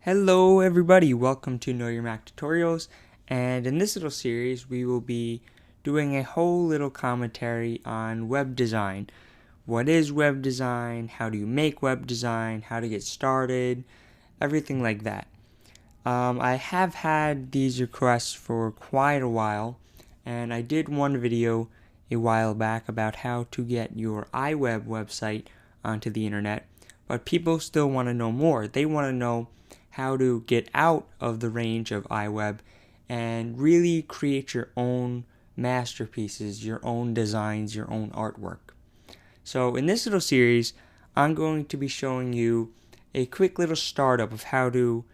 Hello everybody, welcome to Know Your Mac Tutorials, and in this little series we will be doing a whole little commentary on web design. What is web design? How do you make web design? How to get started? Everything like that. I have had these requests for quite a while, and I did one video a while back about how to get your iWeb website onto the internet, but people still want to know more. They want to know how to get out of the range of iWeb and really create your own masterpieces, your own designs, your own artwork. So in this little series, I'm going to be showing you a quick little startup of how to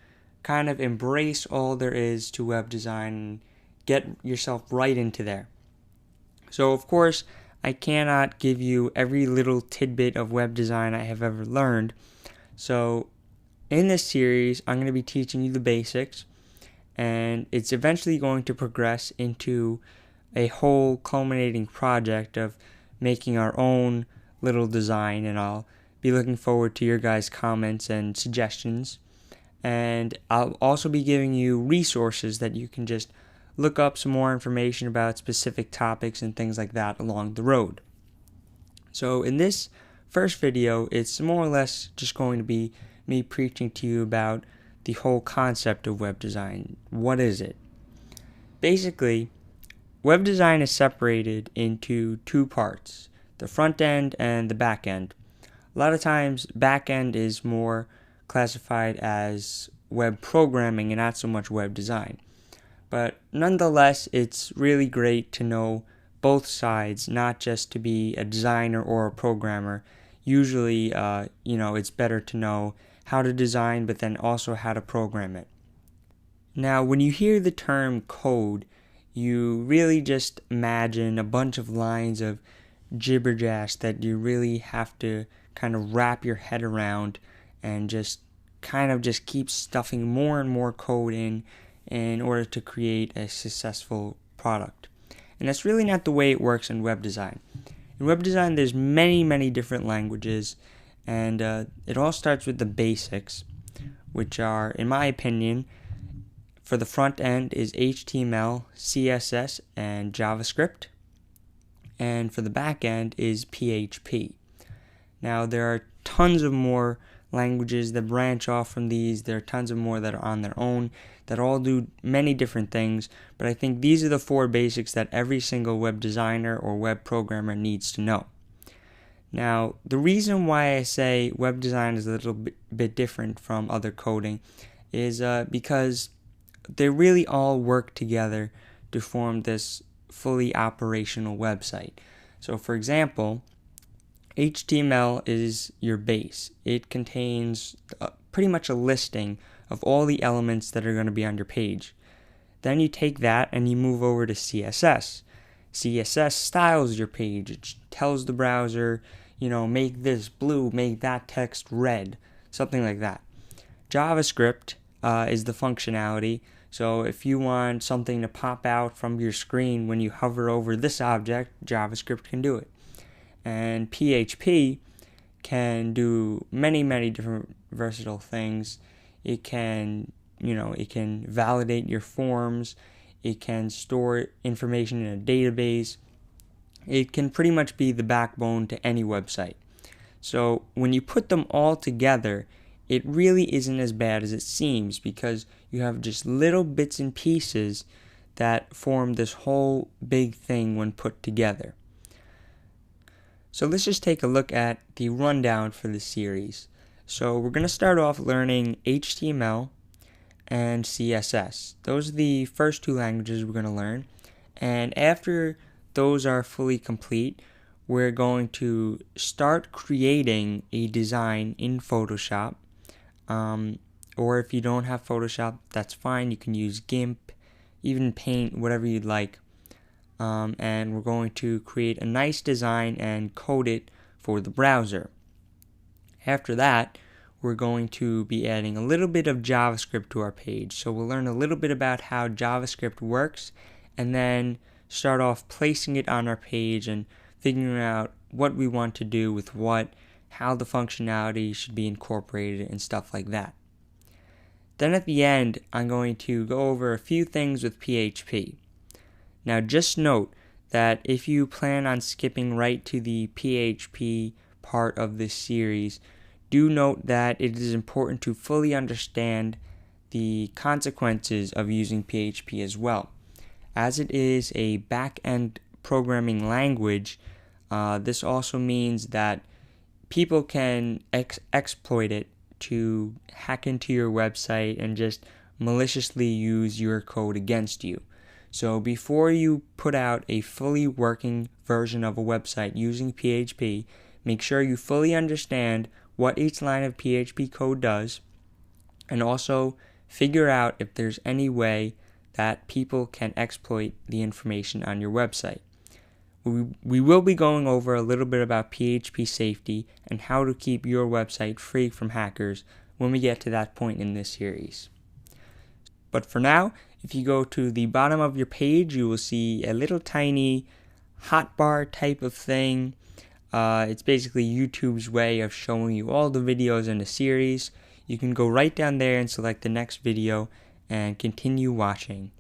kind of embrace all there is to web design and get yourself right into there. So of course, I cannot give you every little tidbit of web design I have ever learned. So in this series, I'm going to be teaching you the basics, and it's eventually going to progress into a whole culminating project of making our own little design, and I'll be looking forward to your guys' comments and suggestions. And I'll also be giving you resources that you can just look up some more information about specific topics and things like that along the road. So in this first video, it's more or less just going to be me preaching to you about the whole concept of web design. What is it? Basically, web design is separated into two parts, the front end and the back end. A lot of times, back end is more classified as web programming and not so much web design. But nonetheless, it's really great to know both sides, not just to be a designer or a programmer. Usually, it's better to know how to design, but then also how to program it. Now, when you hear the term code, you really just imagine a bunch of lines of jibberjash that you really have to kind of wrap your head around and just keep stuffing more and more code in order to create a successful product. And that's really not the way it works in web design. In web design, there's many different languages, and it all starts with the basics, which are, in my opinion, for the front end is HTML, CSS, and JavaScript, and for the back end is PHP. Now, there are tons of more languages that branch off from these. There are tons of more that are on their own that all do many different things, but I think these are the four basics that every single web designer or web programmer needs to know. Now, the reason why I say web design is a little bit different from other coding is because they really all work together to form this fully operational website. So, for example, HTML is your base. It contains pretty much a listing of all the elements that are going to be on your page. Then you take that and you move over to CSS. CSS styles your page. It tells the browser, make this blue, make that text red, something like that. JavaScript is the functionality. So if you want something to pop out from your screen when you hover over this object, JavaScript can do it. And PHP can do many different versatile things. It can validate your forms. It can store information in a database. It can pretty much be the backbone to any website. So when you put them all together, it really isn't as bad as it seems, because you have just little bits and pieces that form this whole big thing when put together. So let's just take a look at the rundown for the series. So we're going to start off learning HTML and CSS. Those are the first two languages we're going to learn. And after those are fully complete, we're going to start creating a design in Photoshop. Or if you don't have Photoshop, that's fine. You can use GIMP, even Paint, whatever you'd like. And we're going to create a nice design and code it for the browser. After that, we're going to be adding a little bit of JavaScript to our page. So we'll learn a little bit about how JavaScript works, and then start off placing it on our page and figuring out what we want to do with what, how the functionality should be incorporated, and stuff like that. Then at the end, I'm going to go over a few things with PHP. Now just note that if you plan on skipping right to the PHP part of this series, do note that it is important to fully understand the consequences of using PHP as well. As it is a back-end programming language, this also means that people can exploit it to hack into your website and just maliciously use your code against you. So before you put out a fully working version of a website using PHP, make sure you fully understand what each line of PHP code does, and also figure out if there's any way that people can exploit the information on your website. We will be going over a little bit about PHP safety and how to keep your website free from hackers when we get to that point in this series. But for now, if you go to the bottom of your page, you will see a little tiny hotbar type of thing. It's basically YouTube's way of showing you all the videos in the series. You can go right down there and select the next video and continue watching.